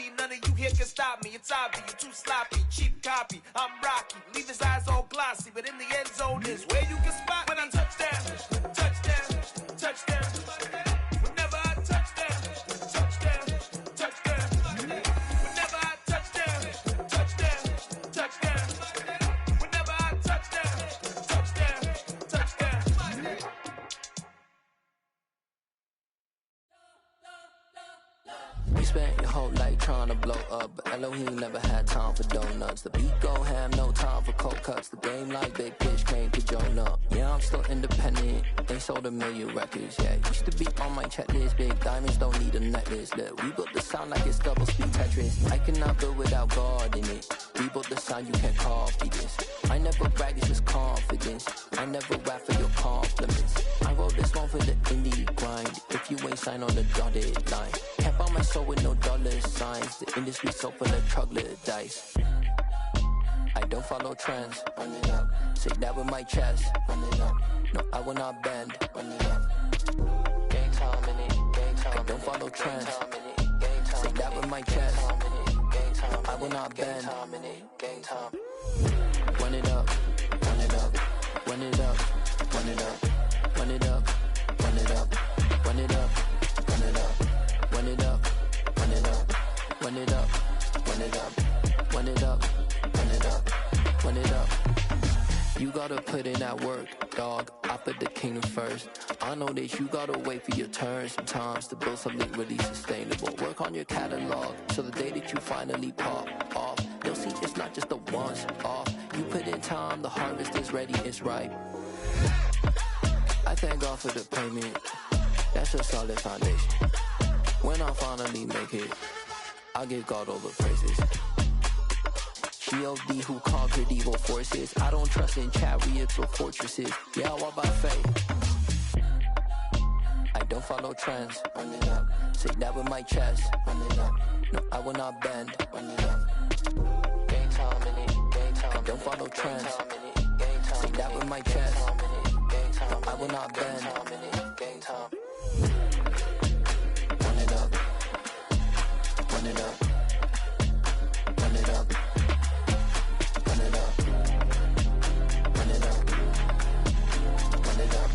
guarantee none of you here can stop me. It's obvious, you're too sloppy, cheap copy. I'm Rocky, leave his eyes all glossy, but in the end zone is where you can spot when I touch down, touchdown, touchdown. Whenever I touch down, touchdown, touchdown. Whenever I touch down, touchdown, touchdown. Whenever I touch down, touchdown, touchdown. You spent your whole life trying to blow up, but Elohim never had time for donuts. The beat go ham, no time for cold cuts. The game like Big Fish came to Jonah. Yeah, I'm still independent, they sold 1 million records. Yeah, used to be on my checklist. Big diamonds don't need a necklace. Look, we built the sound like it's double speed Tetris. I cannot build without God in it. We built the sound, you can't copy this. I never brag, it's just confidence. I never rap for your compliments. I wrote this one for the indie grind. If you ain't signed on the dotted line, can't buy my soul with no dollar signs. The industry so full of troglodytes. I don't follow trends. Run it up. Say that with my chest. Run it up. No, I will not bend. Run it up. Gang time in it. Gang time. I don't follow trends. Say that with my chest. I will not bend. Gang time. Run it up. Run it up. Run it up. Run it up. Run it up. Run it up. Run it up. Run it up. Run it up. Run it up. Run it up. Run it up. Run it up. Run it up. Run it up. You gotta put in that work, dog. I put the kingdom first. I know that you gotta wait for your turn sometimes to build something really sustainable. Work on your catalog, so the day that you finally pop off, you'll see it's not just a once off. You put in time, the harvest is ready, it's ripe. I thank God for the payment, that's a solid foundation. When I finally make it, I'll give God all the praises. G.O.D. who conquered evil forces. I don't trust in chariots or fortresses. Yeah, I walk by faith. I don't follow trends. Run it up. Say that with my chest. Run it up. No, I will not bend. Run it up. Gang time in it. Gang time. I don't follow trends. Say that with my chest. No, I will not bend. Gang time. Run it up. Run it up. Run it up. Run it up. Run it up. Run it up.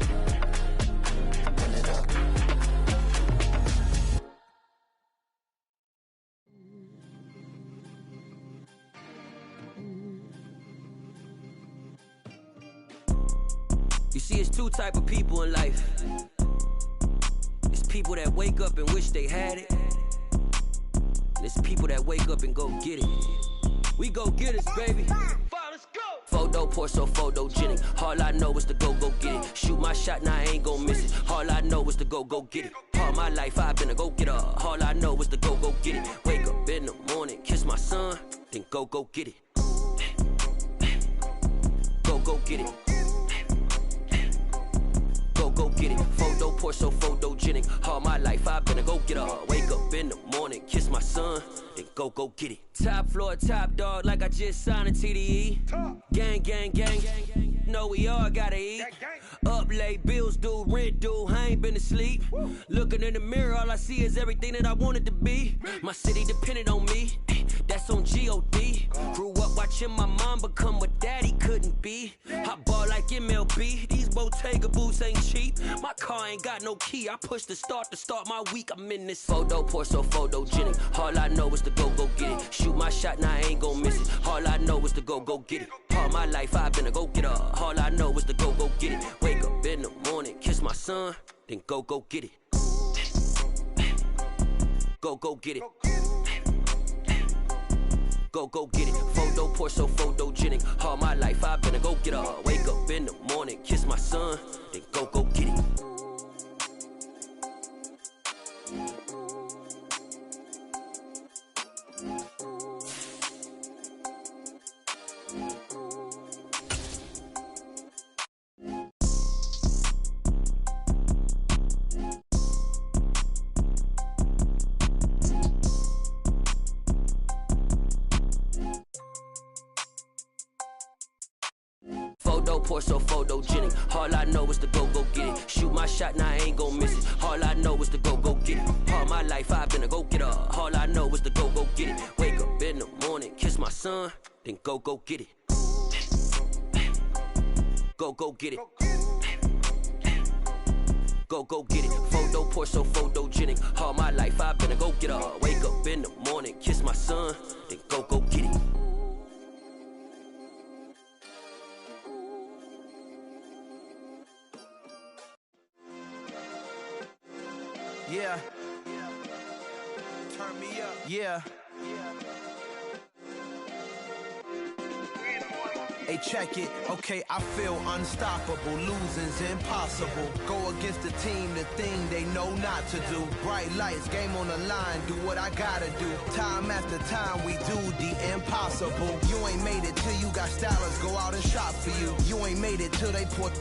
Run it up. You see, it's two type of people in life. It's people that wake up and wish they had it. And it's people that wake up and go get it. We go get it, baby. Let's go. Photo pour so photogenic. All I know is to go get it. Shoot my shot, now I ain't gon' miss it. All I know is to go get it. All my life I've been a go getter. All I know is to go get it. Wake up in the morning, kiss my son, then go get it. Go get it. Go get it. Photo pour so photogenic. All my life I've been a go getter. Wake up in the morning, kiss my son, then go get it. Top floor, top dog, like I just signed a TDE. Gang, gang, gang. Know we all gotta eat. Up late, bills due, rent due. I ain't been asleep. Looking in the mirror, all I see is everything that I wanted to be. My city depended on me. That's on G.O.D. Grew up watching my mom become what daddy couldn't be. I ball like MLB. These Bottega boots ain't cheap. My car ain't got no key. I push the start to start my week. I'm in this photo pour so photogenic. All I know is to go get it. Shoot my shot, now I ain't gon' miss it. All I know is to go get it. All my life I've been a go getter. All I know is to go get it. Wake up in the morning, kiss my son, then go get it. Go get it. Go get it. Photo pour so photogenic. All my life I've been a go getter. Wake up in the morning, kiss my son, then go get it. Photo, pour so photogenic. All I know is to go get it. Shoot my shot, now I ain't gon' miss it. All I know is to go get it. All my life I've been a go-getter. All I know is to go get it. Wake up in the morning, kiss my son, then go get it. Go get it. Go get it. Photo, pour so photogenic. All my life I've been a go-getter. Wake up in the morning, kiss my son, then go get it. Yeah. Turn me up. Yeah. Hey, check it. Okay, I feel unstoppable. Losing's impossible. Go against the team, the thing they know not to do. Bright lights, game on the line. Do what I gotta do. Time after time, we do the impossible. You ain't made it till you got stylers go out and shop for you. You ain't made it till they put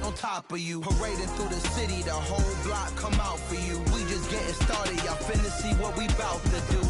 on top of you. Parading through the city, the whole block come out for you. We just getting started, y'all finna see what we bout to do.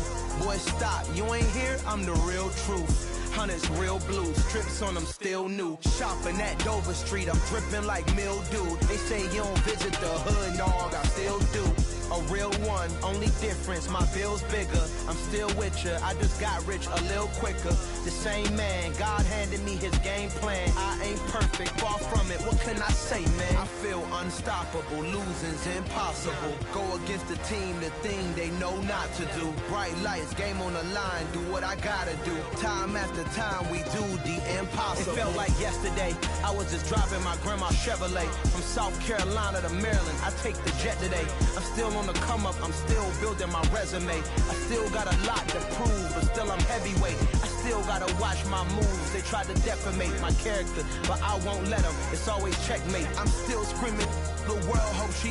Boy, stop, you ain't here, I'm the real truth. Hunters, real blue, strips on them still new. Shopping at Dover Street, I'm dripping like mildew. They say you don't visit the hood, dog, I still do. A real one, only difference, my bill's bigger. I'm still with ya, I just got rich a little quicker. The same man, God handed me his game plan. I ain't perfect, far from it, what can I say, man? I feel unstoppable, losing's impossible. Go against the team, the thing they know not to do. Bright lights, game on the line, do what I gotta do. Time after time, we do the impossible. It felt like yesterday, I was just driving my grandma's Chevrolet. From South Carolina to Maryland, I take the jet today. I'm still on the come up, I'm still building my resume. I still got a lot to prove, but still I'm heavyweight. I still gotta watch my moves. They try to defamate my character, but I won't let them. It's always checkmate. I'm still screaming, the world hope she.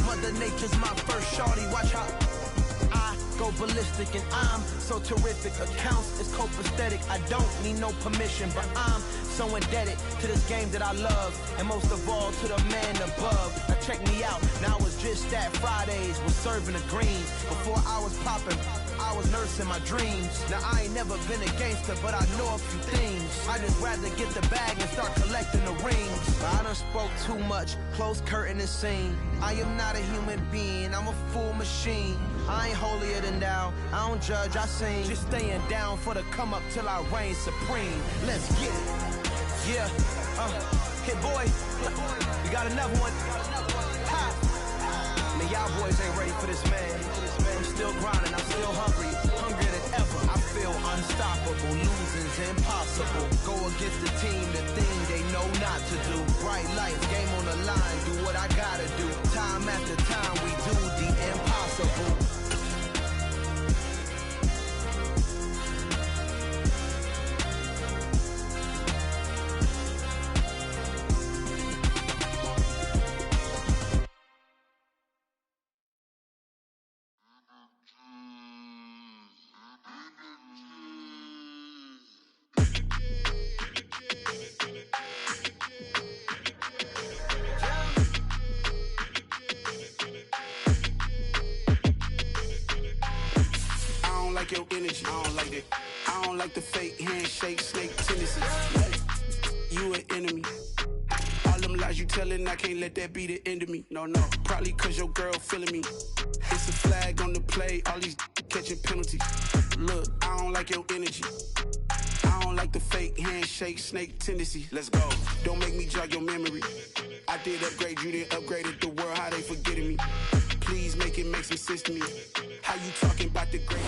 Mother Nature's my first shorty, watch how I go ballistic, and I'm so terrific. Accounts is copacetic. I don't need no permission, but I'm so indebted to this game that I love, and most of all to the man above. Now check me out, now it's just that Fridays was serving the greens. Before I was popping, I was nursing my dreams. Now I ain't never been a gangster, but I know a few things. I just rather get the bag and start collecting the rings. But I done spoke too much, close curtain and scene. I am not a human being, I'm a full machine. I ain't holier than thou, I don't judge, I sing. Just staying down for the come up till I reign supreme. Let's get it. Yeah, hit boy, we got another one. Ha! Man, y'all boys ain't ready for this, man. I'm still grinding, I'm still hungry, hungrier than ever. I feel unstoppable, losing's impossible. Go against the team, the thing they know not to do. Bright lights, game on the line, do what I gotta do. Time after time, we do the impossible. Your energy, I don't like it. I don't like the fake handshake, snake tendencies. You an enemy. All them lies you telling, I can't let that be the end of me. No, probably cause your girl feeling me. It's a flag on the play, all these catching penalties. Look, I don't like your energy. I don't like the fake handshake, snake tendency. Let's go. Don't make me jog your memory. I did upgrade, you didn't upgrade it. The world, how they forgetting me. Please make it make some sense to me. How you talking about the great?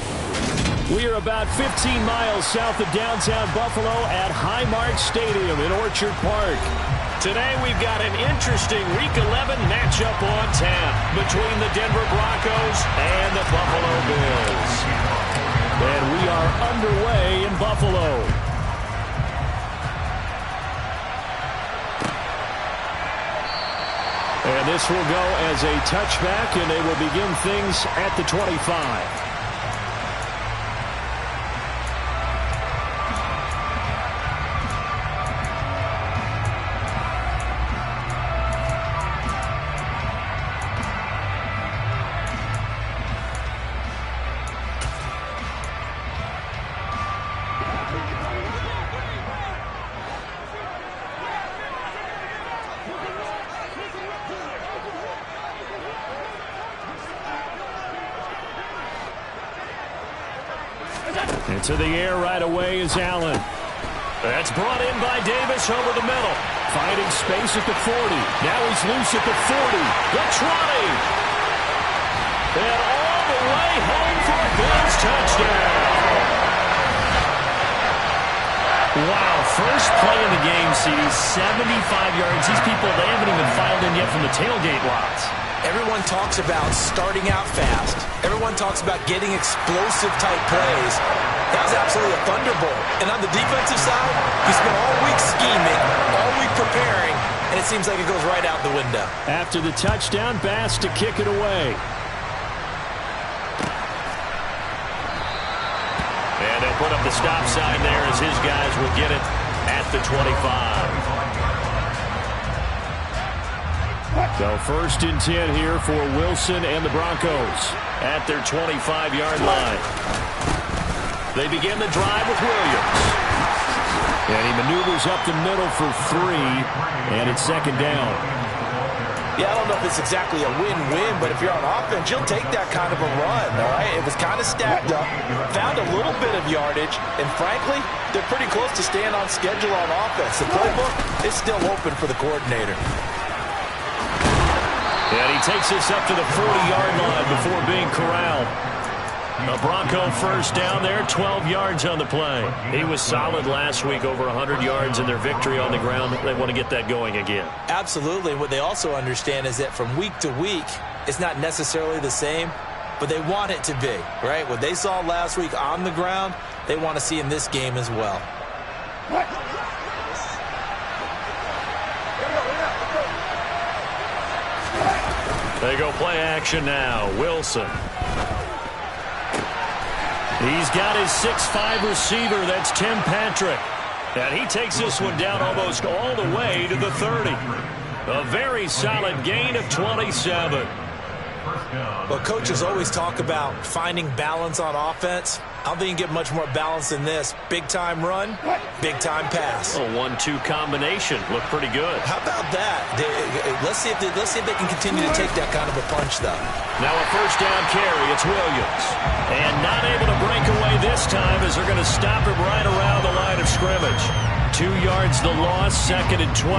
We are about 15 miles south of downtown Buffalo at Highmark Stadium in Orchard Park. Today we've got an interesting Week 11 matchup on tap between the Denver Broncos and the Buffalo Bills. And we are underway in Buffalo. And this will go as a touchback, and they will begin things at the 25. Into the air right away is Allen. That's brought in by Davis over the middle. Finding space at the 40. Now he's loose at the 40. The 20. And all the way home for a Bills touchdown. Wow, first play of the game, CD, 75 yards. These people, they haven't even filed in yet from the tailgate lots. Everyone talks about starting out fast. Everyone talks about getting explosive-type plays. That was absolutely a thunderbolt. And on the defensive side, he spent all week scheming, all week preparing, and it seems like it goes right out the window. After the touchdown, Bass to kick it away. And they'll put up the stop sign there as his guys will get it at the 25. So first and 10 here for Wilson and the Broncos at their 25-yard line. They begin the drive with Williams. And he maneuvers up the middle for 3, and it's second down. Yeah, I don't know if it's exactly a win-win, but if you're on offense, you'll take that kind of a run, all right? It was kind of stacked up, found a little bit of yardage, and frankly, they're pretty close to staying on schedule on offense. The playbook is still open for the coordinator. And he takes this up to the 40-yard line before being corralled. A Bronco first down there, 12 yards on the play. He was solid last week, over 100 yards in their victory on the ground. They want to get that going again. Absolutely. What they also understand is that from week to week, it's not necessarily the same, but they want it to be, right? What they saw last week on the ground, they want to see in this game as well. They go play action now. Wilson. He's got his 6'5" receiver. That's Tim Patrick. And he takes this one down almost all the way to the 30. A very solid gain of 27. Well, coaches always talk about finding balance on offense. I don't think you can get much more balance than this. Big-time run, big-time pass. A 1-2 combination. Looked pretty good. How about that? Let's see if they can continue to take that kind of a punch, though. Now a first down carry. It's Williams. And not able to break away this time as they're going to stop him right around the line of scrimmage. 2 yards the loss, second and 12.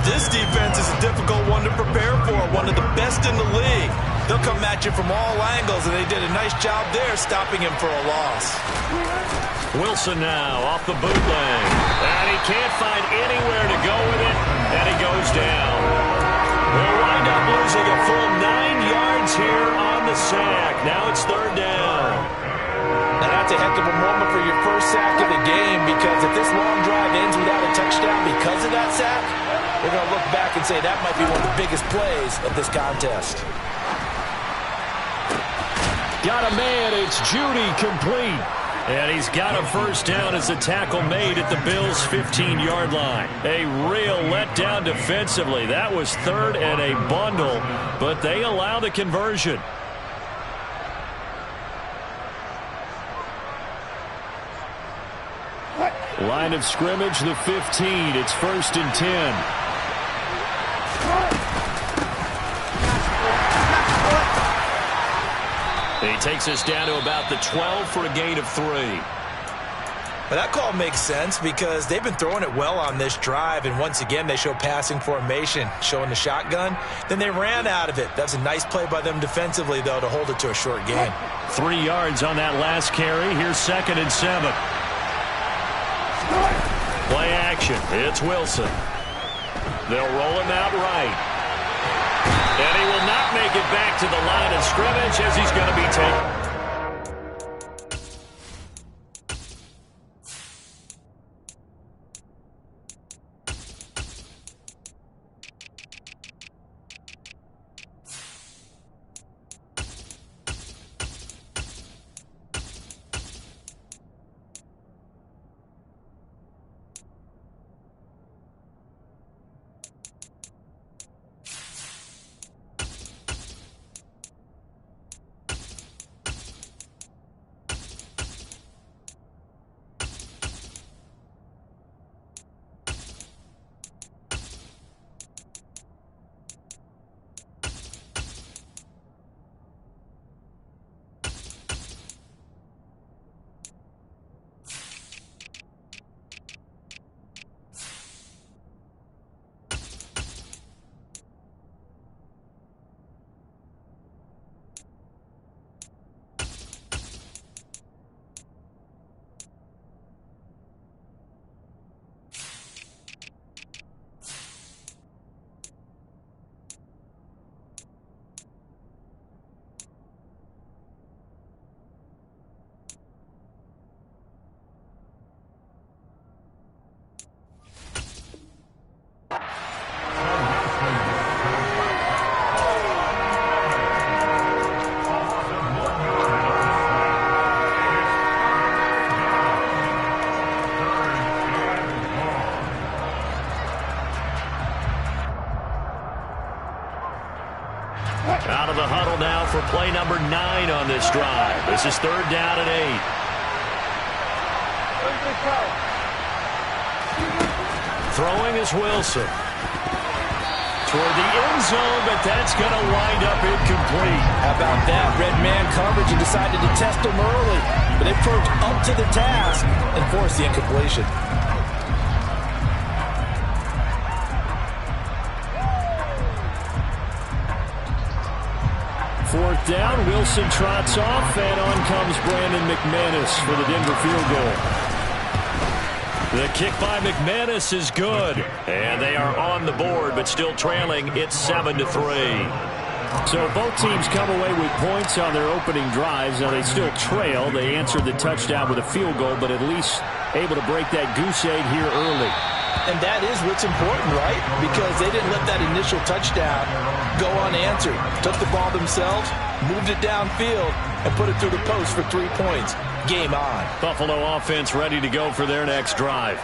This defense is a difficult one to prepare for, one of the best in the league. They'll come at you from all angles, and they did a nice job there stopping him for a loss. Wilson now off the bootleg. And he can't find anywhere to go with it, and he goes down. They'll wind up losing a full 9 yards here on the sack. Now it's third down. Now that's a heck of a moment for your first sack of the game, because if this long drive ends without a touchdown because of that sack, we're going to look back and say that might be one of the biggest plays of this contest. Got a man, it's Judy, complete. And he's got a first down as the tackle made at the Bills' 15-yard line. A real letdown defensively. That was third and a bundle, but they allow the conversion. Line of scrimmage, the 15. It's first and 10. He takes us down to about the 12 for a gain of 3. But that call makes sense because they've been throwing it well on this drive, and once again they show passing formation, showing the shotgun. Then they ran out of it. That's a nice play by them defensively, though, to hold it to a short gain. 3 yards on that last carry. Here's second and 7. Play action. It's Wilson. They'll roll him out right. And he will not make it back to the line of scrimmage as he's going to be taken. Out of the huddle now for play number 9 on this drive. This is 3rd down and 8. Throwing is Wilson. Toward the end zone, but that's going to wind up incomplete. How about that? Red man coverage and decided to test him early. But they approached up to the task and forced the incompletion. Fourth down, Wilson trots off, and on comes Brandon McManus for the Denver field goal. The kick by McManus is good, and they are on the board, but still trailing. It's 7-3. So both teams come away with points on their opening drives. Now they still trail. They answered the touchdown with a field goal, but at least able to break that goose egg here early. And that is what's important, right? Because they didn't let that initial touchdown go unanswered. Took the ball themselves, moved it downfield, and put it through the post for 3 points. Game on. Buffalo offense ready to go for their next drive.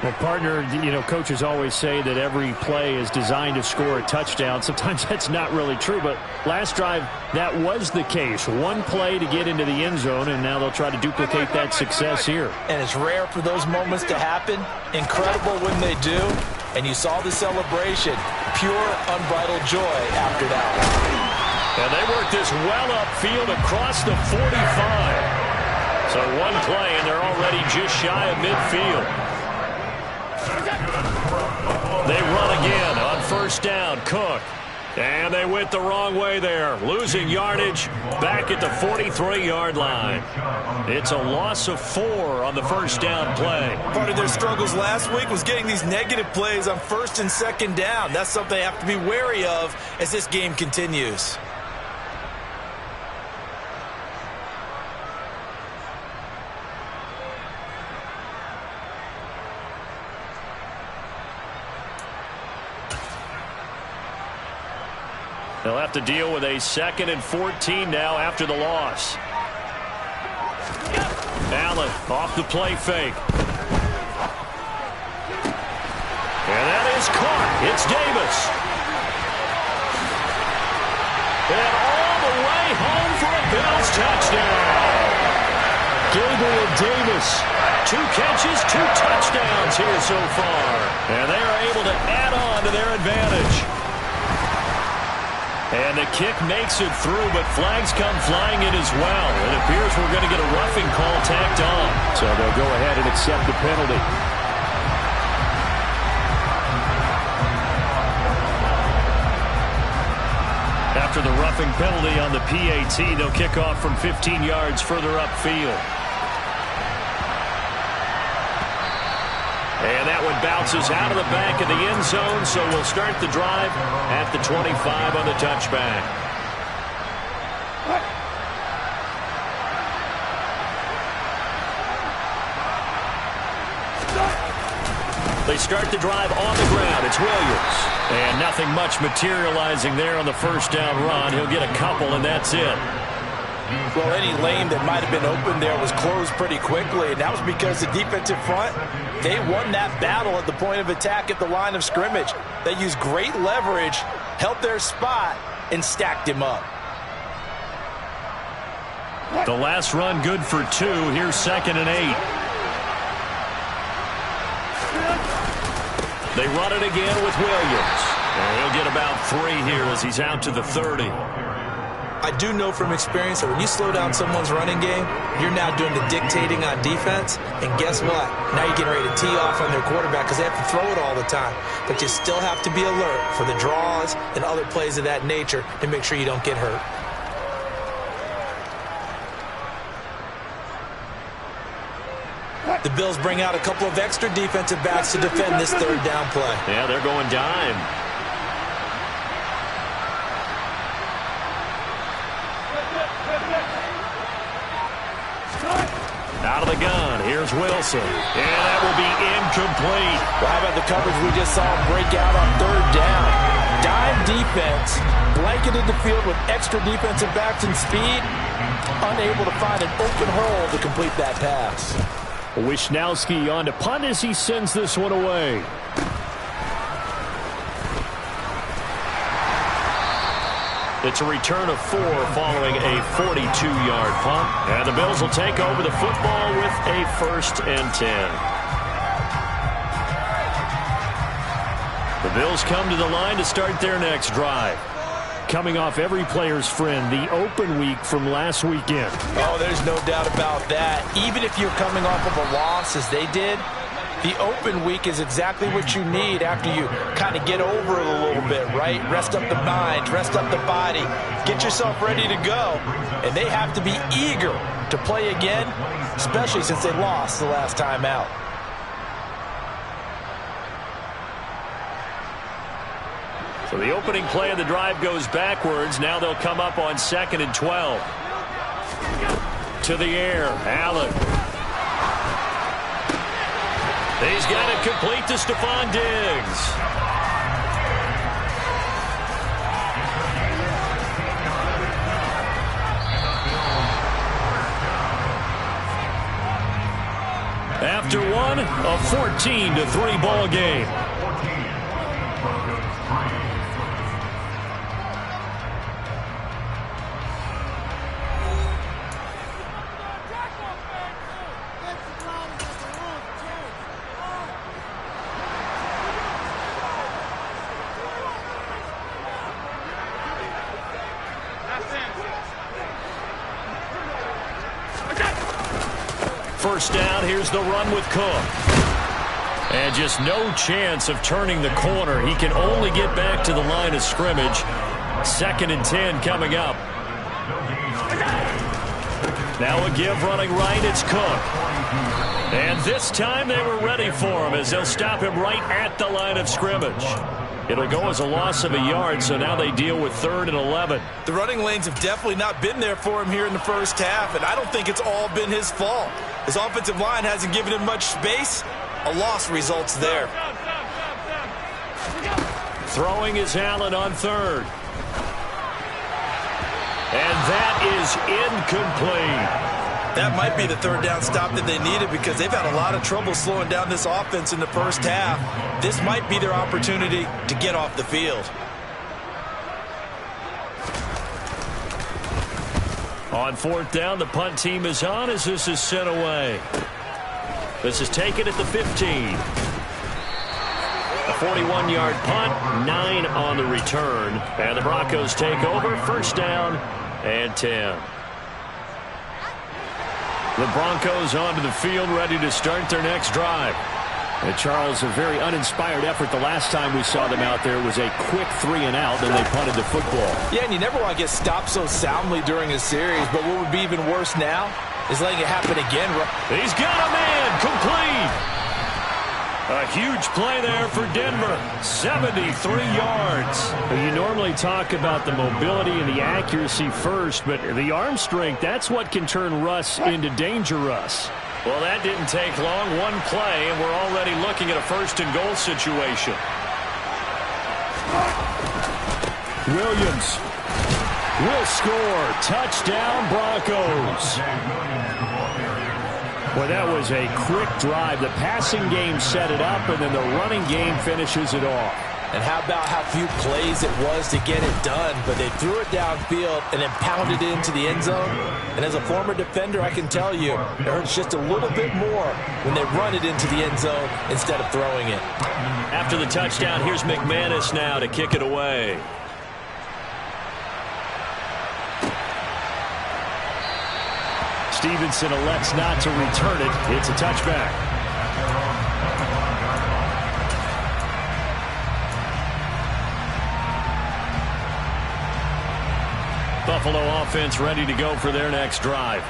Well, partner, coaches always say that every play is designed to score a touchdown. Sometimes that's not really true, but last drive, that was the case. One play to get into the end zone, and now they'll try to duplicate that success here. And it's rare for those moments to happen. Incredible when they do. And you saw the celebration. Pure, unbridled joy after that one. And they work this well upfield across the 45. So one play, and they're already just shy of midfield. They run again on first down. Cook. And they went the wrong way there. Losing yardage back at the 43-yard line. It's a loss of 4 on the first down play. Part of their struggles last week was getting these negative plays on first and second down. That's something they have to be wary of as this game continues. They'll have to deal with a 2nd and 14 now after the loss. Allen off the play fake. And that is caught. It's Davis. And all the way home for a Bills touchdown. Gabriel Davis. 2 catches, 2 touchdowns here so far. And they are able to add on to their advantage. And the kick makes it through, but flags come flying in as well. It appears we're going to get a roughing call tacked on. So they'll go ahead and accept the penalty. After the roughing penalty on the PAT, they'll kick off from 15 yards further upfield. And that one bounces out of the back of the end zone, so we'll start the drive at the 25 on the touchback. They start the drive on the ground. It's Williams. And nothing much materializing there on the first down run. He'll get a couple, and that's it. Well, any lane that might have been open there was closed pretty quickly, and that was because the defensive front, they won that battle at the point of attack at the line of scrimmage. They used great leverage, held their spot, and stacked him up. The last run good for 2. Here's 2nd and 8. They run it again with Williams. And he'll get about 3 here as he's out to the 30. I do know from experience that when you slow down someone's running game, you're now doing the dictating on defense. And guess what? Now you're getting ready to tee off on their quarterback because they have to throw it all the time. But you still have to be alert for the draws and other plays of that nature to make sure you don't get hurt. The Bills bring out a couple of extra defensive backs to defend this 3rd down play. Yeah, they're going dime. Out of the gun, here's Wilson. And that will be incomplete. Well, how about the coverage we just saw break out on 3rd down? Dime defense, blanketed the field with extra defensive backs and speed, unable to find an open hole to complete that pass. Wisnowski on to punt as he sends this one away. It's a return of 4 following a 42-yard punt. And the Bills will take over the football with a 1st and 10. The Bills come to the line to start their next drive. Coming off every player's friend, the open week from last weekend. Oh, there's no doubt about that. Even if you're coming off of a loss as they did, the open week is exactly what you need after you kind of get over it a little bit, right? Rest up the mind, rest up the body, get yourself ready to go. And they have to be eager to play again, especially since they lost the last time out. So the opening play of the drive goes backwards. Now they'll come up on 2nd and 12. To the air, Allen. He's got it complete to Stephon Diggs. After one, a 14-3 ball game. First down, here's the run with Cook. And just no chance of turning the corner. He can only get back to the line of scrimmage. 2nd and 10 coming up. Now a give running right, it's Cook. And this time they were ready for him as they'll stop him right at the line of scrimmage. It'll go as a loss of a yard, so now they deal with 3rd and 11. The running lanes have definitely not been there for him here in the first half, and I don't think it's all been his fault. His offensive line hasn't given him much space. A loss results there. Throwing is Allen on 3rd. And that is incomplete. That might be the 3rd down stop that they needed because they've had a lot of trouble slowing down this offense in the first half. This might be their opportunity to get off the field. On 4th down, the punt team is on as this is sent away. This is taken at the 15. A 41-yard punt, 9 on the return. And the Broncos take over, 1st down and 10. The Broncos onto the field, ready to start their next drive. And Charles, a very uninspired effort. The last time we saw them out there was a quick 3-and-out, then they punted the football. Yeah, and you never want to get stopped so soundly during a series, but what would be even worse now is letting it happen again. He's got a man, complete. A huge play there for Denver, 73 yards. You normally talk about the mobility and the accuracy first, but the arm strength, that's what can turn Russ into danger Russ. Well, that didn't take long, one play, and we're already looking at a 1st and goal situation. Williams will score. Touchdown, Broncos. Well, that was a quick drive. The passing game set it up, and then the running game finishes it off. And how about how few plays it was to get it done, but they threw it downfield and then pounded it into the end zone. And as a former defender, I can tell you, it hurts just a little bit more when they run it into the end zone instead of throwing it. After the touchdown, here's McManus now to kick it away. Stevenson elects not to return it. It's a touchback. Buffalo offense ready to go for their next drive.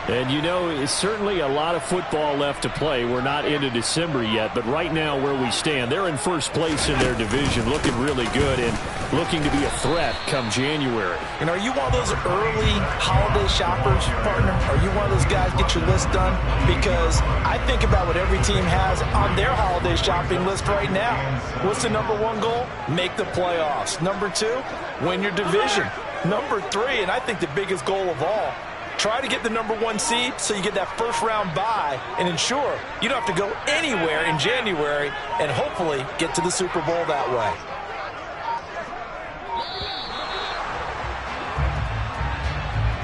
And you know, it's certainly a lot of football left to play. We're not into December yet, but right now where we stand, they're in first place in their division, looking really good and looking to be a threat come January. And are you one of those early holiday shoppers, partner? Are you one of those guys get your list done? Because I think about what every team has on their holiday shopping list right now. What's the #1 goal? Make the playoffs. #2, win your division. #3, and I think the biggest goal of all, try to get the #1 seed so you get that first-round bye and ensure you don't have to go anywhere in January and hopefully get to the Super Bowl that way.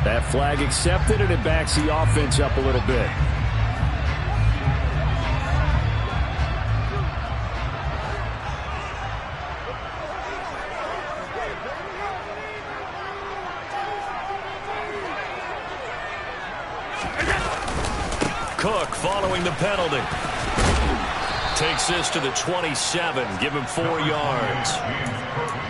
That flag accepted, and it backs the offense up a little bit. Cook following the penalty. Takes this to the 27. Give him 4 yards.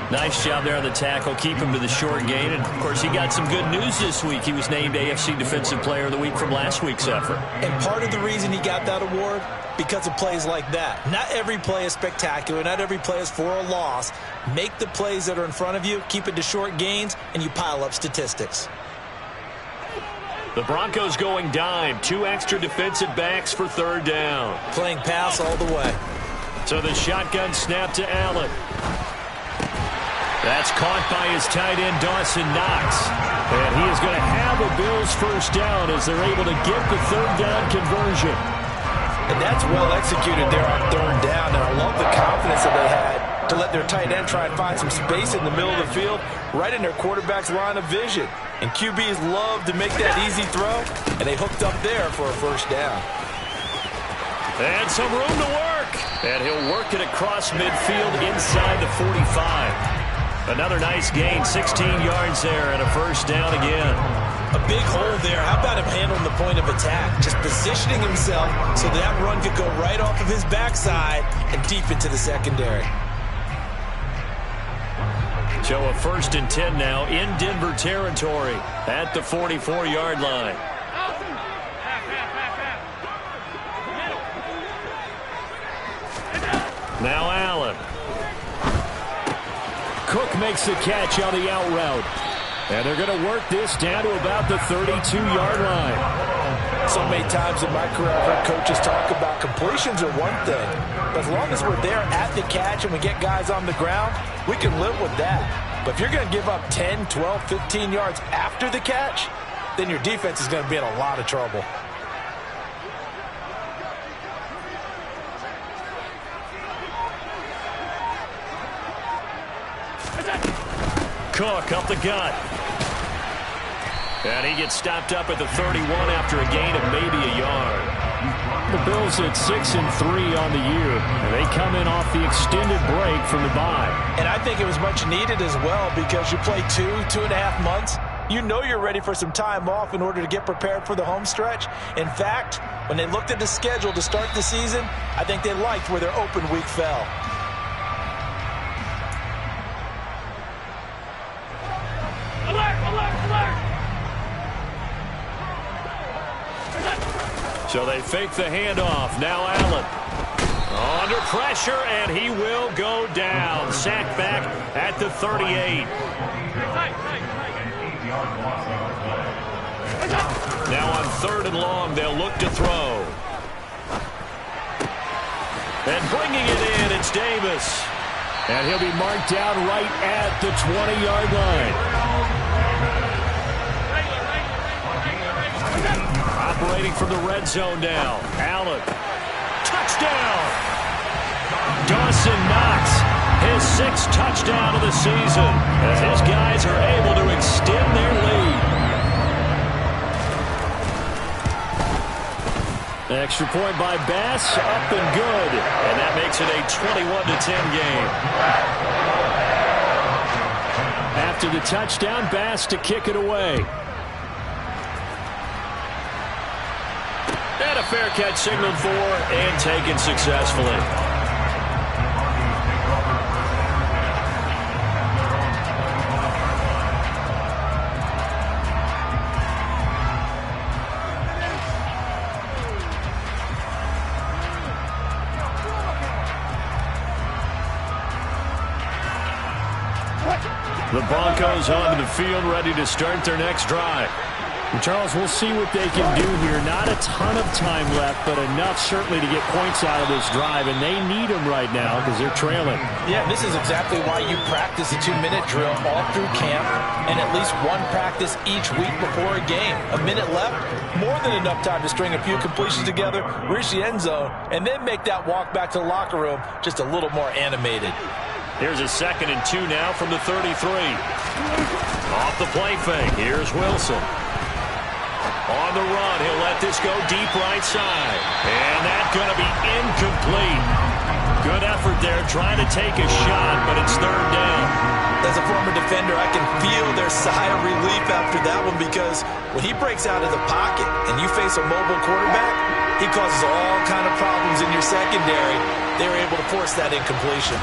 Nice job there on the tackle. Keep him to the short gain. And, of course, he got some good news this week. He was named AFC Defensive Player of the Week from last week's effort. And part of the reason he got that award, because of plays like that. Not every play is spectacular. Not every play is for a loss. Make the plays that are in front of you, keep it to short gains, and you pile up statistics. The Broncos going dime. 2 extra defensive backs for 3rd down. Playing pass all the way. So the shotgun snap to Allen. That's caught by his tight end, Dawson Knox. And he is going to have a Bills 1st down as they're able to get the 3rd down conversion. And that's well executed there on 3rd down. And I love the confidence that they had to let their tight end try and find some space in the middle of the field, right in their quarterback's line of vision. And QBs love to make that easy throw, and they hooked up there for a 1st down. And some room to work. And he'll work it across midfield inside the 45. Another nice gain, 16 yards there, and a 1st down again. A big hole there. How about him handling the point of attack? Just positioning himself so that run could go right off of his backside and deep into the secondary. So a 1st and 10 now in Denver territory at the 44-yard line. Now Allen. Cook makes the catch on the out route. And they're going to work this down to about the 32-yard line. So many times in my career, I've heard coaches talk about completions are one thing. But as long as we're there at the catch and we get guys on the ground, we can live with that. But if you're going to give up 10, 12, 15 yards after the catch, then your defense is going to be in a lot of trouble. Cook up the gut. And he gets stopped up at the 31 after a gain of maybe a yard. The Bills at 6-3 on the year. And they come in off the extended break from the bye. And I think it was much needed as well because you play 2.5 months. You know you're ready for some time off in order to get prepared for the home stretch. In fact, when they looked at the schedule to start the season, I think they liked where their open week fell. So they fake the handoff. Now Allen under pressure, and he will go down. Sacked back at the 38. Now on 3rd and long, they'll look to throw. And bringing it in, it's Davis. And he'll be marked down right at the 20-yard line. Operating from the red zone now. Allen. Touchdown! Dawson Knox, his 6th touchdown of the season, as his guys are able to extend their lead. Extra point by Bass, up and good. And that makes it a 21-10 game. After the touchdown, Bass to kick it away. And a fair catch signaled for and taken successfully. The Broncos onto the field, ready to start their next drive. And Charles, we'll see what they can do here. Not a ton of time left, but enough certainly to get points out of this drive, and they need them right now because they're trailing. Yeah, this is exactly why you practice a 2-minute drill all through camp and at least one practice each week before a game. A minute left, more than enough time to string a few completions together, reach the end zone, and then make that walk back to the locker room just a little more animated. Here's a 2nd and 2 now from the 33. Off the play fake, here's Wilson. On the run, he'll let this go deep right side. And that's going to be incomplete. Good effort there trying to take a shot, but it's third down. As a former defender, I can feel their sigh of relief after that one, because when he breaks out of the pocket and you face a mobile quarterback, he causes all kind of problems in your secondary. They were able to force that incompletion.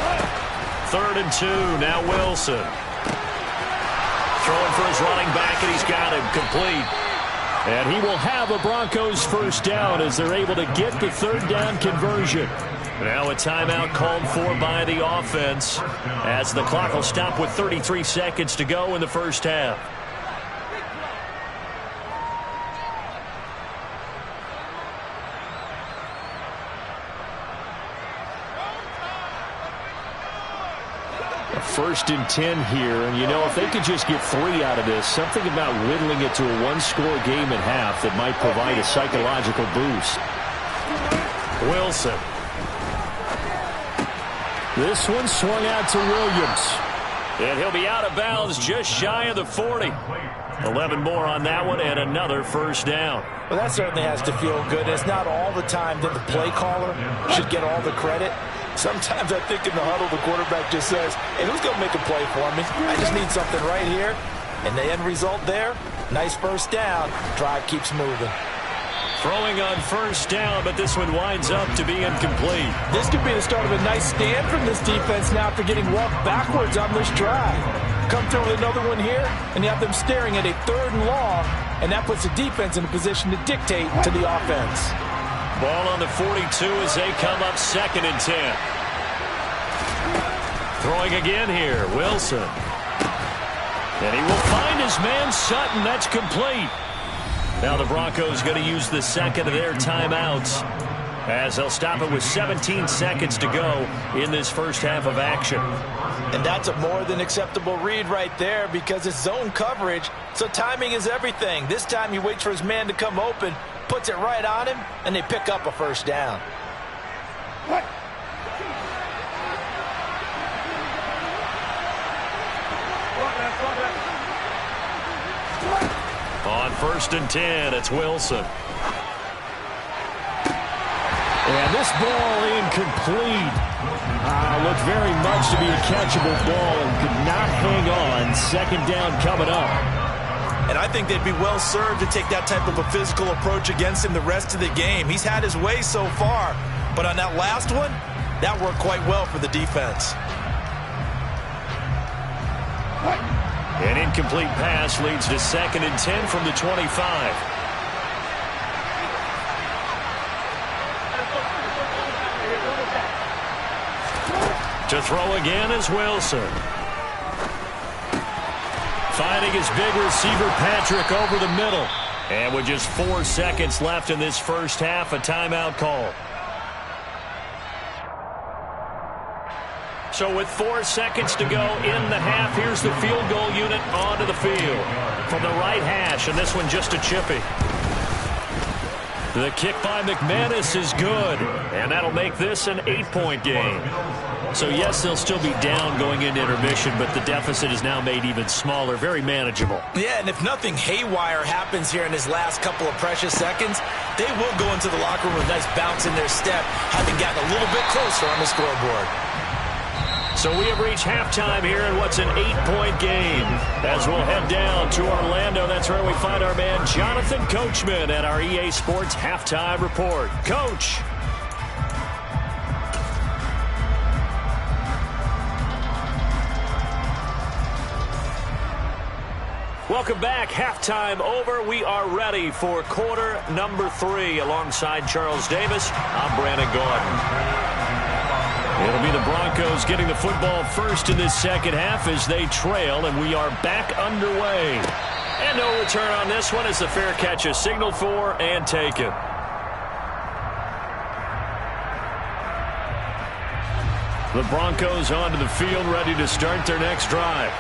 3rd and 2, now Wilson. Throwing for his running back, and he's got him complete. And he will have a Broncos first down as they're able to get the third down conversion. Now a timeout called for by the offense as the clock will stop with 33 seconds to go in the first half. A 1st and 10 here, and you know, if they could just get 3 out of this, something about whittling it to a one-score game at half that might provide a psychological boost. Wilson. This one swung out to Williams. And he'll be out of bounds just shy of the 40. 11 more on that one and another first down. Well, that certainly has to feel good. It's not all the time that the play caller should get all the credit. Sometimes I think in the huddle the quarterback just says, hey, who's going to make a play for me? I just need something right here. And the end result there, nice first down. Drive keeps moving. Throwing on first down, but this one winds up to be incomplete. This could be the start of a nice stand from this defense now after getting walked backwards on this drive. Come through with another one here, and you have them staring at a 3rd and long, and that puts the defense in a position to dictate to the offense. Ball on the 42 as they come up 2nd and 10. Throwing again here, Wilson. And he will find his man Sutton. That's complete. Now the Broncos going to use the second of their timeouts as they'll stop it with 17 seconds to go in this first half of action. And that's a more than acceptable read right there because it's zone coverage, so timing is everything. This time he waits for his man to come open, puts it right on him, and they pick up a first down. On 1st and 10, it's Wilson. And this ball incomplete. Looked very much to be a catchable ball and could not hang on. 2nd down coming up. And I think they'd be well served to take that type of a physical approach against him the rest of the game. He's had his way so far, but on that last one, that worked quite well for the defense. An incomplete pass leads to 2nd and 10 from the 25. To throw again is Wilson. Finding his big receiver Patrick over the middle. And with just 4 seconds left in this first half, a timeout call. So with 4 seconds to go in the half, here's the field goal unit onto the field. From the right hash, and this one just a chippy. The kick by McManus is good, and that'll make this an 8-point game. So yes, they'll still be down going into intermission, but the deficit is now made even smaller, very manageable. Yeah, and if nothing haywire happens here in his last couple of precious seconds, they will go into the locker room with a nice bounce in their step, having gotten a little bit closer on the scoreboard. So we have reached halftime here in what's an 8-point game. As we'll head down to Orlando, that's where we find our man Jonathan Coachman at our EA Sports Halftime Report. Coach. Welcome back. Halftime over. We are ready for quarter number 3 alongside Charles Davis. I'm Brandon Gordon. It'll be the Broncos getting the football first in this second half as they trail, and we are back underway. And no return on this one as the fair catch is signaled for and taken. The Broncos onto the field ready to start their next drive.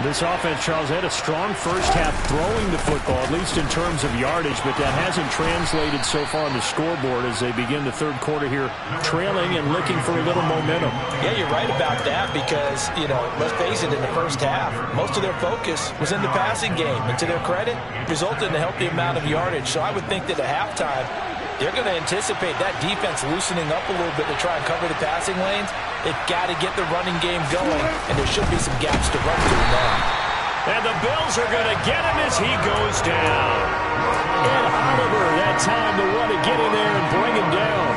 This offense, Charles, had a strong first half throwing the football, at least in terms of yardage, but that hasn't translated so far on the scoreboard as they begin the third quarter here, trailing and looking for a little momentum. Yeah, you're right about that because, let's face it, in the first half, most of their focus was in the passing game. And to their credit, resulted in a healthy amount of yardage. So I would think that at halftime, they're going to anticipate that defense loosening up a little bit to try and cover the passing lanes. They've got to get the running game going, and there should be some gaps to run through now. And the Bills are going to get him as he goes down. And Oliver, that time to want to get in there and bring him down.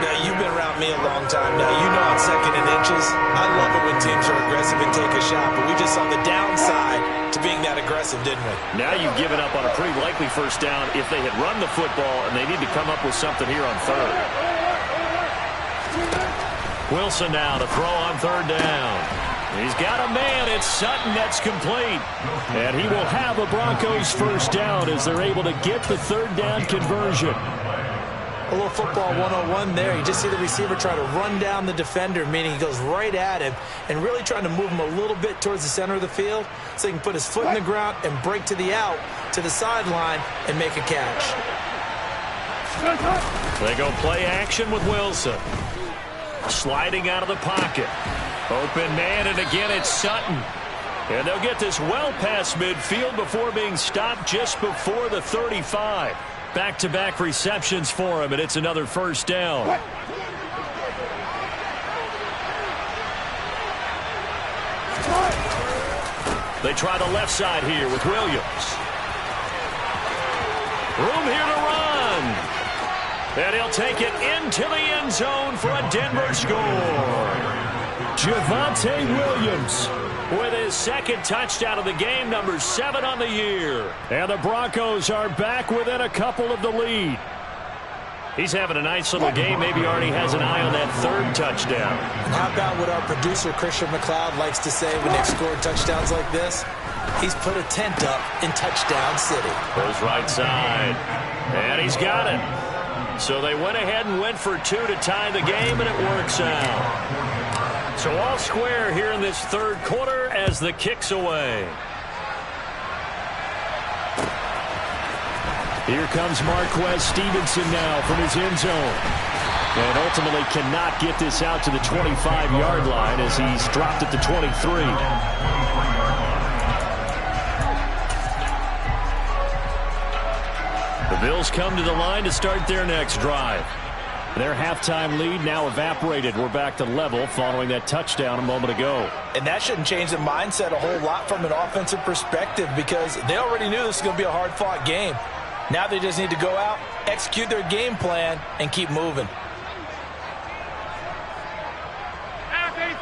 Now, you've been around me a long time now. You know on 2nd and inches, I love it when teams are aggressive and take a shot, but we just saw the downside to being that aggressive, didn't we? Now you've given up on a pretty likely first down if they had run the football, and they need to come up with something here on third. Wilson now to throw on third down. He's got a man. It's Sutton that's complete. And he will have a Broncos first down as they're able to get the third down conversion. A little football 101 there. You just see the receiver try to run down the defender, meaning he goes right at him and really trying to move him a little bit towards the center of the field so he can put his foot in the ground and break to the out, to the sideline, and make a catch. They go play action with Wilson. Sliding out of the pocket. Open man, and again it's Sutton. And they'll get this well past midfield before being stopped just before the 35. Back-to-back receptions for him, and it's another first down. They try the left side here with Williams. Room here to run. And he'll take it into the end zone for a Denver score. Javonte Williams with his second touchdown of the game, number 7 on the year. And the Broncos are back within a couple of the lead. He's having a nice little game. Maybe already has an eye on that third touchdown. And how about what our producer, Christian McLeod, likes to say when they've scored touchdowns like this? He's put a tent up in Touchdown City. Goes right side. And he's got it. So they went ahead and went for 2 to tie the game, and it works out. So all square here in this third quarter as the kick's away. Here comes Marquez Stevenson now from his end zone. And ultimately cannot get this out to the 25-yard line as he's dropped at the 23. The Bills come to the line to start their next drive. Their halftime lead now evaporated. We're back to level following that touchdown a moment ago. And that shouldn't change the mindset a whole lot from an offensive perspective because they already knew this was going to be a hard-fought game. Now they just need to go out, execute their game plan, and keep moving. Half 85.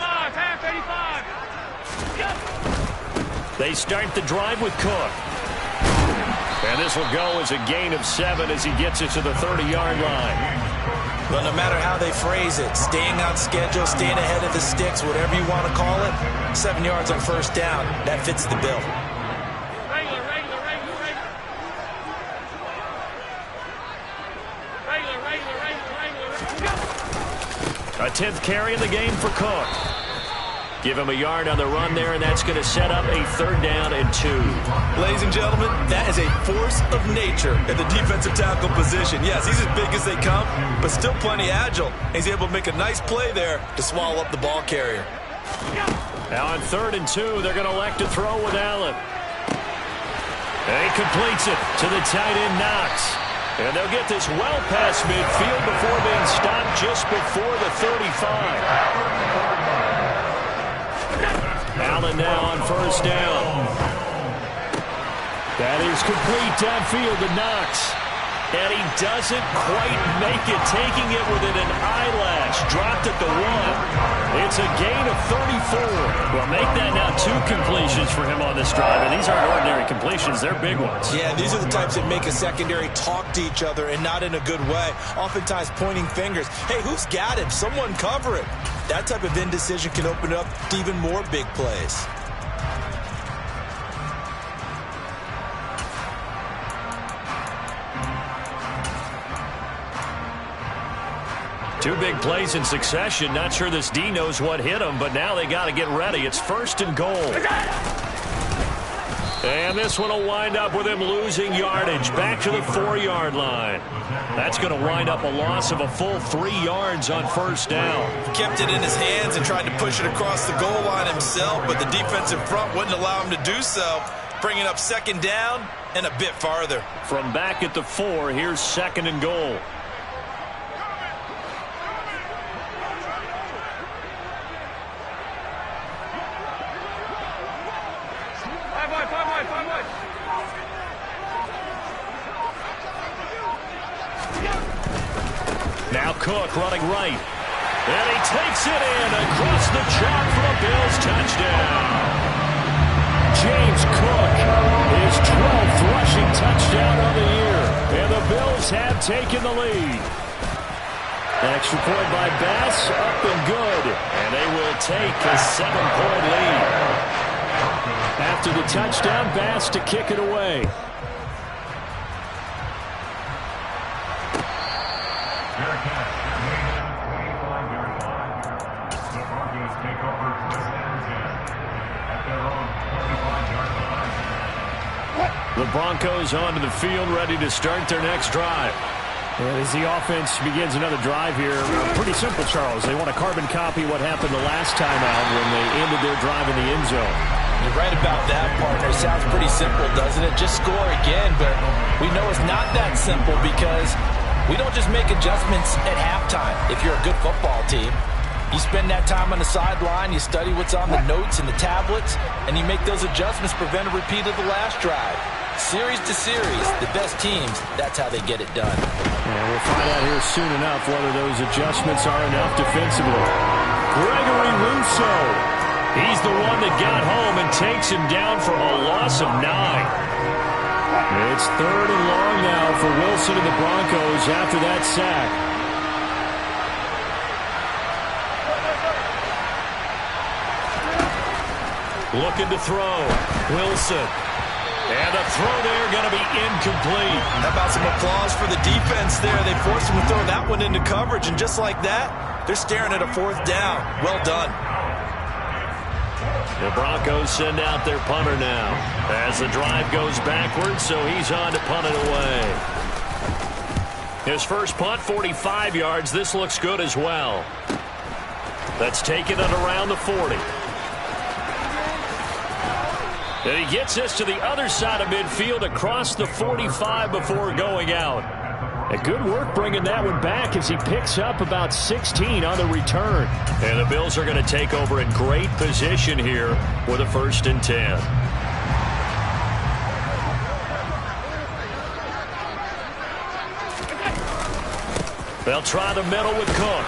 They start the drive with Cook. And this will go as a gain of 7 as he gets it to the 30-yard line. Well, no matter how they phrase it, staying on schedule, staying ahead of the sticks, whatever you want to call it, 7 yards on first down, that fits the bill. Regular. A 10th carry in the game for Cook. Give him a yard on the run there, and that's going to set up a third down and 2. Ladies and gentlemen, that is a force of nature at the defensive tackle position. Yes, he's as big as they come, but still plenty agile. He's able to make a nice play there to swallow up the ball carrier. Now on 3rd and 2, they're going to elect to throw with Allen. And he completes it to the tight end Knox. And they'll get this well past midfield before being stopped just before the 35. Allen now on first down. That is complete downfield to Knox. And he doesn't quite make it, taking it within an eyelash. Dropped at the 1. It's a gain of 34. Well, make that now 2 completions for him on this drive. And these aren't ordinary completions. They're big ones. Yeah, these are the types that make a secondary talk to each other and not in a good way. Oftentimes pointing fingers. Hey, who's got him? Someone cover it. That type of indecision can open up to even more big plays. Two big plays in succession. Not sure this D knows what hit him, but now they got to get ready. It's 1st and goal. And this one will wind up with him losing yardage back to the 4-yard line. That's going to wind up a loss of a full 3 yards on first down. Kept it in his hands and tried to push it across the goal line himself, but the defensive front wouldn't allow him to do so, bringing up second down and a bit farther. From back at the 4, here's second and goal. Now Cook running right. And he takes it in across the chalk for a Bills touchdown. James Cook, his 12th rushing touchdown of the year. And the Bills have taken the lead. Extra point by Bass, up and good. And they will take a 7-point lead. After the touchdown, Bass to kick it away. The Broncos onto the field, ready to start their next drive. As the offense begins another drive here, pretty simple, Charles. They want to carbon copy what happened the last time out when they ended their drive in the end zone. You're right about that, partner. Sounds pretty simple, doesn't it? Just score again, but we know it's not that simple because we don't just make adjustments at halftime. If you're a good football team, you spend that time on the sideline, you study what's on the notes and the tablets, and you make those adjustments, prevent a repeat of the last drive. Series to series, the best teams, that's how they get it done. And we'll find out here soon enough whether those adjustments are enough defensively. Gregory Rousseau. He's the one that got home and takes him down for a loss of 9. It's 3rd and long now for Wilson and the Broncos after that sack. Looking to throw. Wilson. And the throw there going to be incomplete. How about some applause for the defense there? They forced him to throw that one into coverage, and just like that, they're staring at a 4th down. Well done. The Broncos send out their punter now as the drive goes backwards, so he's on to punt it away. His first punt, 45 yards. This looks good as well. That's taken at around the 40. And he gets this to the other side of midfield across the 45 before going out. A good work bringing that one back as he picks up about 16 on the return. And the Bills are going to take over in great position here with a 1st and 10. They'll try the middle with Cook.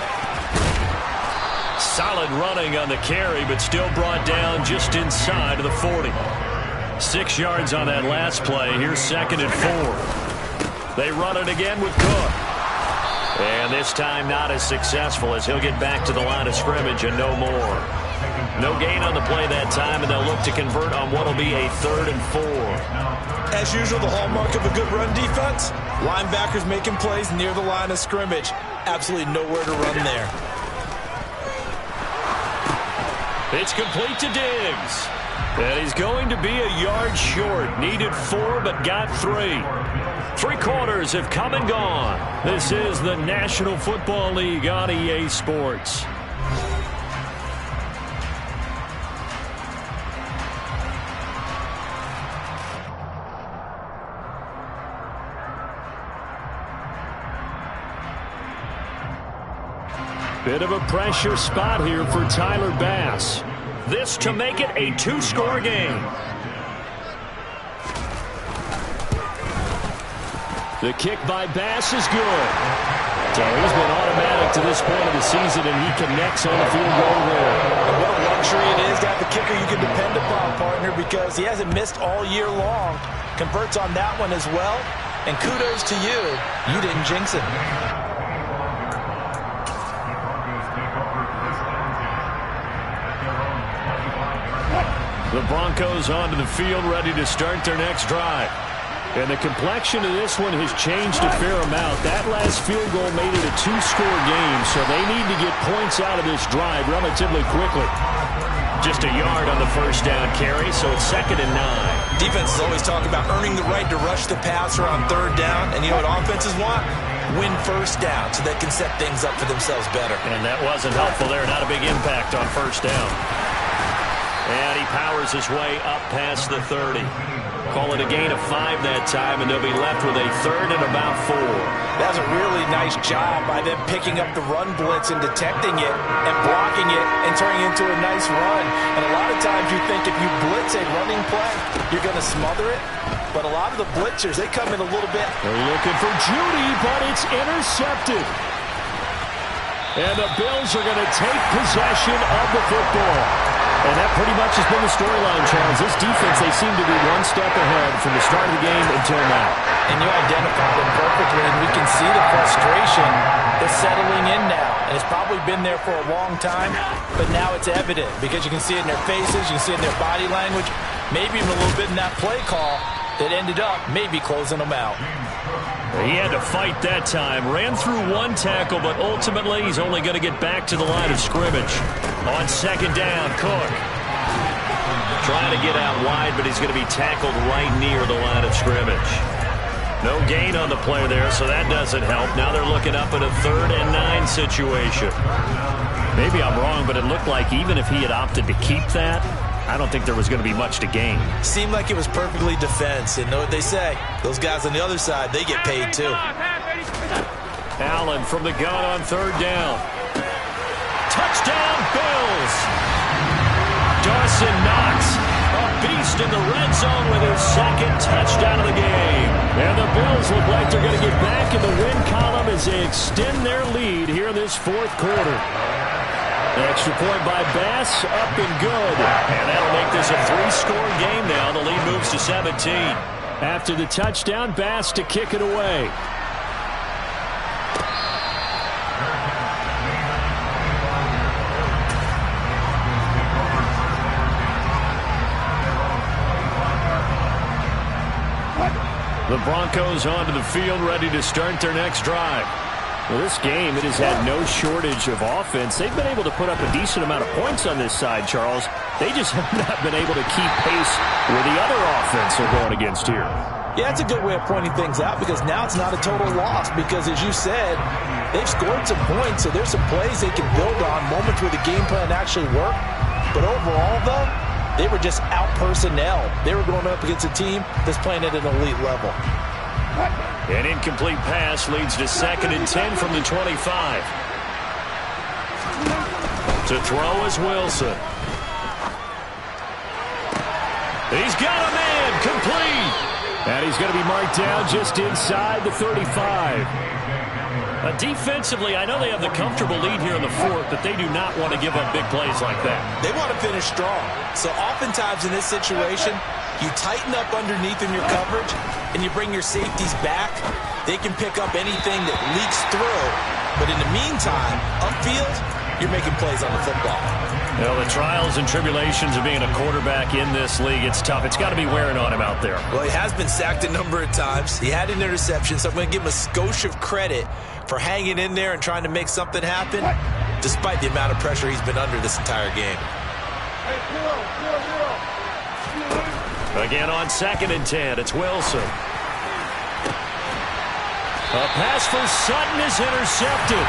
Solid running on the carry, but still brought down just inside of the 40. 6 yards on that last play. Here's 2nd and 4. They run it again with Cook. And this time not as successful as he'll get back to the line of scrimmage and no more. No gain on the play that time, and they'll look to convert on what will be a 3rd and 4. As usual, the hallmark of a good run defense, linebackers making plays near the line of scrimmage. Absolutely nowhere to run there. It's complete to Diggs. And he's going to be a yard short. Needed 4, but got 3. 3 quarters have come and gone. This is the National Football League on EA Sports. Bit of a pressure spot here for Tyler Bass. This to make it a 2-score game. The kick by Bass is good. So he's been automatic to this point of the season, and he connects on the field goal there. And what a luxury it is to have a kicker you can depend upon, partner, because he hasn't missed all year long. Converts on that one as well. And kudos to you. You didn't jinx it. The Broncos onto the field, ready to start their next drive. And the complexion of this one has changed a fair amount. That last field goal made it a 2-score game, so they need to get points out of this drive relatively quickly. Just a yard on the first down carry, so it's 2nd and 9. Defenses always talk about earning the right to rush the passer on 3rd down, and you know what offenses want? Win first down so they can set things up for themselves better. And that wasn't helpful there. Not a big impact on first down. And he powers his way up past the 30. Call it a gain of 5 that time, and they'll be left with a 3rd and about 4. That was a really nice job by them picking up the run blitz and detecting it and blocking it and turning it into a nice run. And a lot of times you think if you blitz a running play, you're going to smother it. But a lot of the blitzers, they come in a little bit. They're looking for Judy, but it's intercepted. And the Bills are going to take possession of the football. And that pretty much has been the storyline, Charles. This defense, they seem to be one step ahead from the start of the game until now. And you identified them perfectly, and we can see the frustration that's settling in now. And it's probably been there for a long time, but now it's evident because you can see it in their faces, you can see it in their body language, maybe even a little bit in that play call that ended up maybe closing them out. He had to fight that time. Ran through one tackle, but ultimately he's only going to get back to the line of scrimmage. On 2nd down, Cook. Trying to get out wide, but he's going to be tackled right near the line of scrimmage. No gain on the play there, so that doesn't help. Now they're looking up at a 3rd and 9 situation. Maybe I'm wrong, but it looked like even if he had opted to keep that, I don't think there was going to be much to gain. Seemed like it was perfectly defense, and know what they say. Those guys on the other side, they get paid too. Allen from the gun on 3rd down. Touchdown, Bills! Dawson Knox, a beast in the red zone with his 2nd touchdown of the game. And the Bills look like they're going to get back in the win column as they extend their lead here in this 4th quarter. Extra point by Bass, up and good. And that'll make this a 3-score game now. The lead moves to 17. After the touchdown, Bass to kick it away. The Broncos onto the field, ready to start their next drive. Well, this game, it has had no shortage of offense. They've been able to put up a decent amount of points on this side, Charles. They just have not been able to keep pace with the other offense they're going against here. Yeah, that's a good way of pointing things out because now it's not a total loss because, as you said, they've scored some points, so there's some plays they can build on, moments where the game plan actually worked. But overall, though, they were just out-personnel. They were going up against a team that's playing at an elite level. An incomplete pass leads to 2nd and 10 from the 25. To throw is Wilson. He's got a man, complete. And he's going to be marked down just inside the 35. Defensively, I know they have the comfortable lead here in the 4th, but they do not want to give up big plays like that. They want to finish strong. So oftentimes in this situation, you tighten up underneath in your coverage, and you bring your safeties back. They can pick up anything that leaks through. But in the meantime, upfield, you're making plays on the football. You know, the trials and tribulations of being a quarterback in this league, it's tough. It's got to be wearing on him out there. Well, he has been sacked a number of times. He had an interception, so I'm going to give him a skosh of credit for hanging in there and trying to make something happen, despite the amount of pressure he's been under this entire game. Again on 2nd and 10, it's Wilson. A pass for Sutton is intercepted.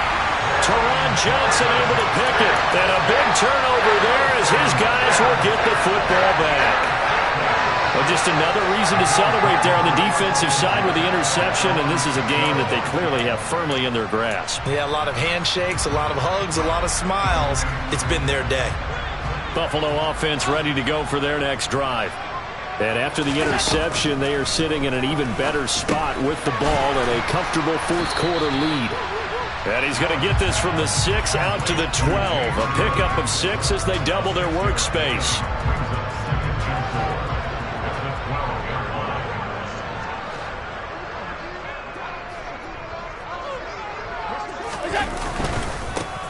Teron Johnson able to pick it. And a big turnover there as his guys will get the football back. Well, just another reason to celebrate there on the defensive side with the interception, and this is a game that they clearly have firmly in their grasp. Yeah, a lot of handshakes, a lot of hugs, a lot of smiles. It's been their day. Buffalo offense ready to go for their next drive. And after the interception, they are sitting in an even better spot with the ball and a comfortable 4th quarter lead. And he's going to get this from the 6 out to the 12. A pickup of 6 as they double their workspace.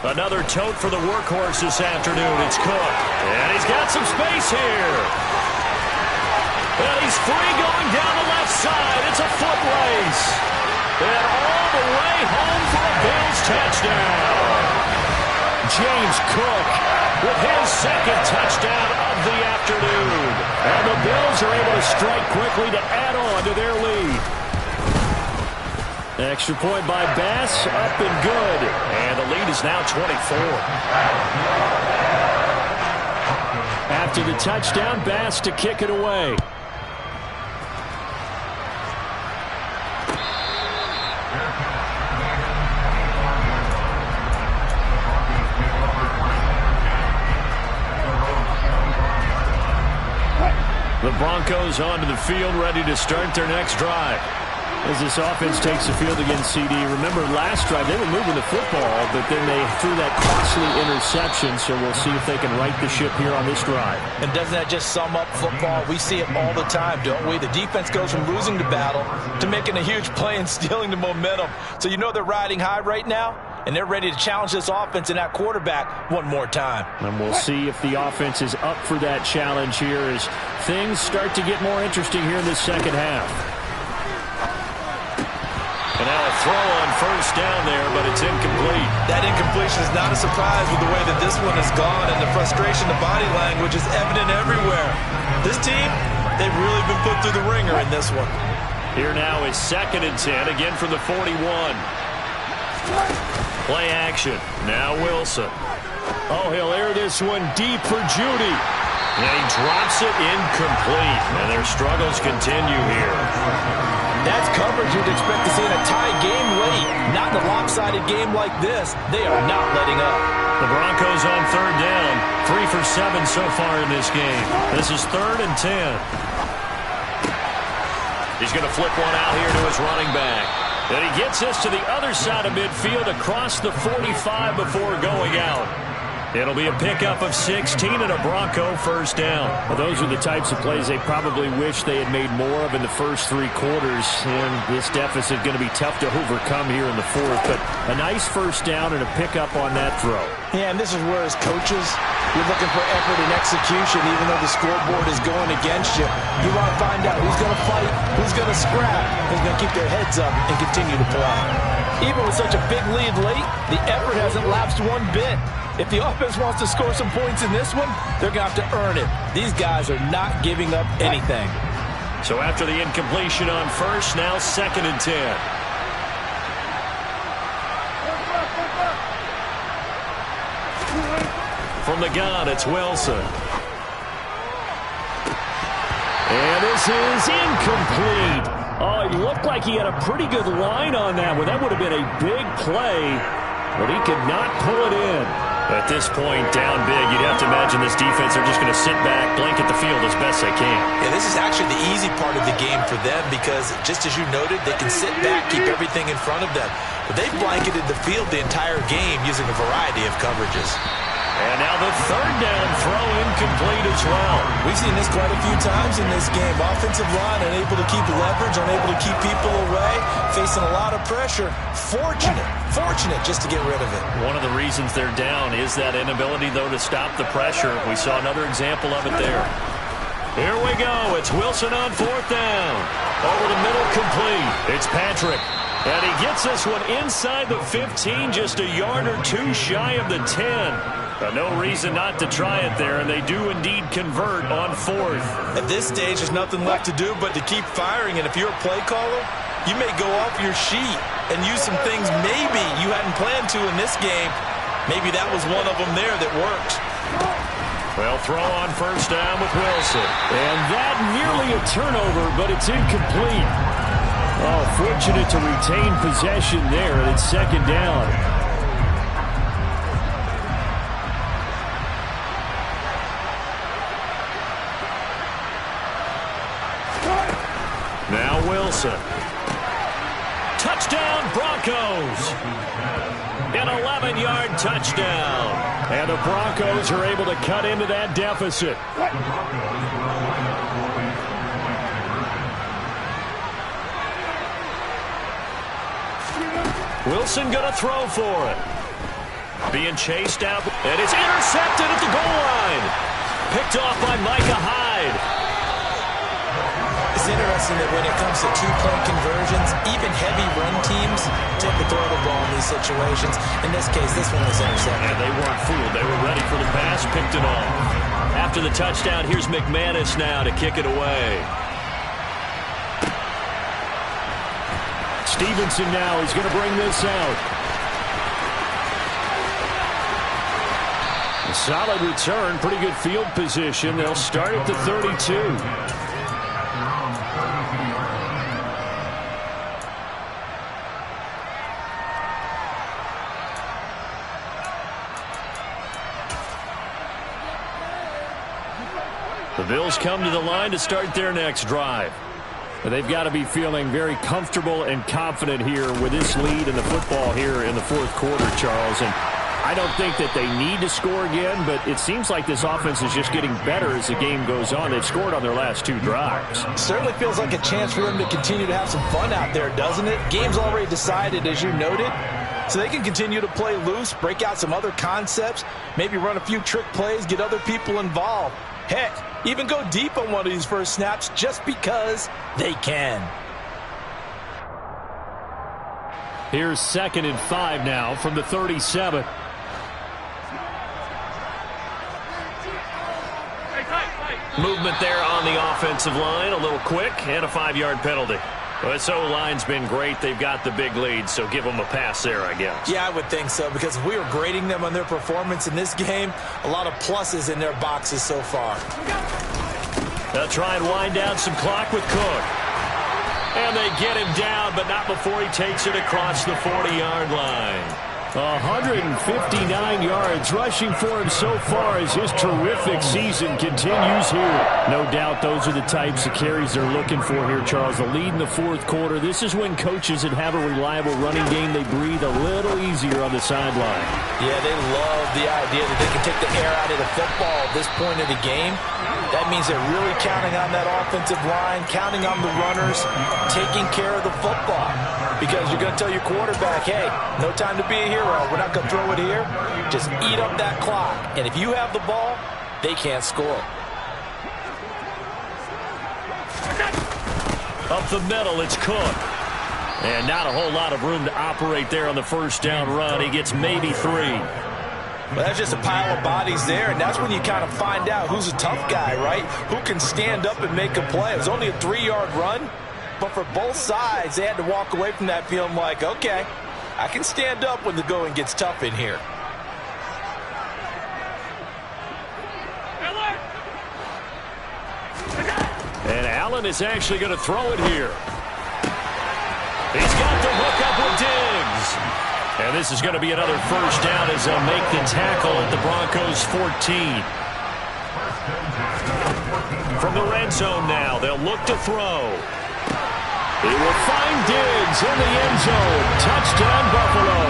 Another tote for the workhorse this afternoon. It's Cook. And he's got some space here. And he's free going down the left side. It's a foot race. And all the way home for a Bills touchdown. James Cook with his second touchdown of the afternoon. And the Bills are able to strike quickly to add on to their lead. Extra point by Bass, up and good. And the lead is now 24. After the touchdown, Bass to kick it away. The Broncos onto the field, ready to start their next drive. As this offense takes the field against CD, remember last drive they were moving the football, but then they threw that costly interception, so we'll see if they can right the ship here on this drive. And doesn't that just sum up football? We see it all the time, don't we? The defense goes from losing the battle to making a huge play and stealing the momentum. So you know they're riding high right now, and they're ready to challenge this offense and that quarterback one more time. And we'll see if the offense is up for that challenge here as things start to get more interesting here in the second half. And now a throw on first down there, but it's incomplete. That incompletion is not a surprise with the way that this one has gone, and the frustration, the body language is evident everywhere. This team, they've really been put through the ringer in this one. Here now is 2nd and 10, again from the 41. Play action. Now Wilson. Oh, he'll air this one deep for Judy. And he drops it incomplete. And their struggles continue here. That's coverage you'd expect to see in a tie game late. Not in a lopsided game like this. They are not letting up. The Broncos on 3rd down. 3 for 7 so far in this game. This is 3rd and 10. He's going to flip one out here to his running back. And he gets this to the other side of midfield across the 45 before going out. It'll be a pickup of 16 and a Bronco first down. Well, those are the types of plays they probably wish they had made more of in the first 3 quarters. And this deficit is going to be tough to overcome here in the 4th. But a nice first down and a pickup on that throw. Yeah, and this is where as coaches, you're looking for effort and execution, even though the scoreboard is going against you. You want to find out who's going to fight, who's going to scrap, who's going to keep their heads up and continue to play. Even with such a big lead late, the effort hasn't lapsed one bit. If the offense wants to score some points in this one, they're going to have to earn it. These guys are not giving up anything. So after the incompletion on first, now 2nd and 10. From the gun, it's Wilson. And this is incomplete. Oh, he looked like he had a pretty good line on that one. That would have been a big play, but he could not pull it in. At this point, down big, you'd have to imagine this defense are just going to sit back, blanket the field as best they can. Yeah, this is actually the easy part of the game for them because, just as you noted, they can sit back, keep everything in front of them. But they've blanketed the field the entire game using a variety of coverages. And now the 3rd down throw incomplete as well. We've seen this quite a few times in this game. Offensive line unable to keep leverage, unable to keep people away, facing a lot of pressure. Fortunate just to get rid of it. One of the reasons they're down is that inability, though, to stop the pressure. We saw another example of it there. Here we go. It's Wilson on 4th down. Over the middle, complete. It's Patrick. And he gets this one inside the 15, just a yard or 2 shy of the 10. No reason not to try it there, and they do indeed convert on 4th. At this stage, there's nothing left to do but to keep firing, and if you're a play caller, you may go off your sheet and use some things maybe you hadn't planned to in this game. Maybe that was one of them there that worked. Well, throw on first down with Wilson. And that nearly a turnover, but it's incomplete. Oh, fortunate to retain possession there, and it's 2nd down. Now Wilson. Touchdown, Broncos. An 11-yard touchdown. And the Broncos are able to cut into that deficit. Wilson going to throw for it. Being chased out. And it's intercepted at the goal line. Picked off by Micah Hyde. interesting that when it comes to two-point conversions, even heavy run teams tend to throw the ball in these situations. In this case, this one was intercepted. And they weren't fooled. They were ready for the pass, picked it off. After the touchdown, here's McManus now to kick it away. Stevenson now is going to bring this out. A solid return, pretty good field position. They'll start at the 32. The Bills come to the line to start their next drive. They've got to be feeling very comfortable and confident here with this lead in the football here in the fourth quarter, Charles. And I don't think that they need to score again, but it seems like this offense is just getting better as the game goes on. They've scored on their last two drives. Certainly feels like a chance for them to continue to have some fun out there, doesn't it? Game's already decided, as you noted. So they can continue to play loose, break out some other concepts, maybe run a few trick plays, get other people involved. Heck, even go deep on one of these first snaps just because they can. Here's 2nd and 5 now from the 37. Movement there on the offensive line, a little quick, and a 5-yard penalty. Well, this O-line's been great. They've got the big lead, so give them a pass there, I guess. Yeah, I would think so, because if we were grading them on their performance in this game, a lot of pluses in their boxes so far. They'll try and wind down some clock with Cook. And they get him down, but not before he takes it across the 40-yard line. 159 yards rushing for him so far as his terrific season continues here. No doubt those are the types of carries they're looking for here, Charles. The lead in the fourth quarter. This is when coaches that have a reliable running game, they breathe a little easier on the sideline. Yeah, they love the idea that they can take the air out of the football at this point of the game. That means they're really counting on that offensive line, counting on the runners, taking care of the football. Because you're going to tell your quarterback, hey, no time to be a hero. We're not going to throw it here. Just eat up that clock. And if you have the ball, they can't score. Up the middle, it's Cook. And not a whole lot of room to operate there on the first down run. He gets maybe 3. Well, that's just a pile of bodies there, and that's when you kind of find out who's a tough guy, right? Who can stand up and make a play. It was only a 3-yard run, but for both sides, they had to walk away from that feeling like, okay, I can stand up when the going gets tough in here. And Allen is actually going to throw it here. He's got the hook up with Diggs. And this is going to be another first down as they'll make the tackle at the Broncos 14. From the red zone now, they'll look to throw. He will find Diggs in the end zone. Touchdown, Buffalo.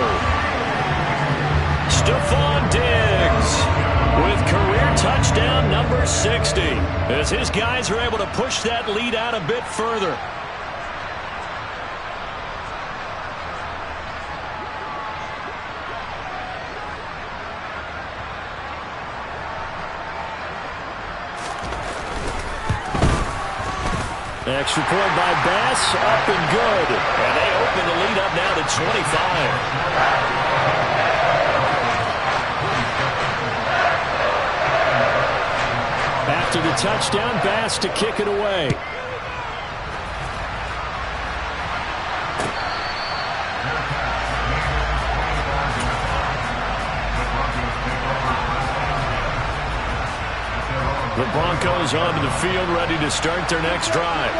Stephon Diggs with career touchdown number 60 as his guys are able to push that lead out a bit further. Extra point by Bass, up and good. And they open the lead up now to 25. After the touchdown, Bass to kick it away. The Broncos onto the field, ready to start their next drive.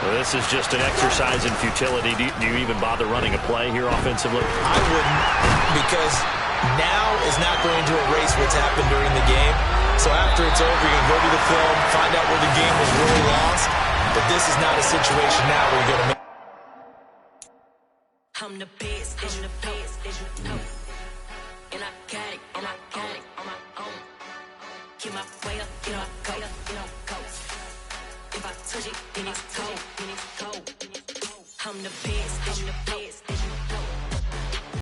Well, this is just an exercise in futility. Do you even bother running a play here offensively? I wouldn't, because now is not going to erase what's happened during the game. So after it's over, you're going to go to the film, find out where the game was really lost. But this is not a situation now where you're going to make. I'm the best, and the best, and I got it, and I got it on my own. Get my way up, get my go, go. If I touch it, then it's cold, I'm the best.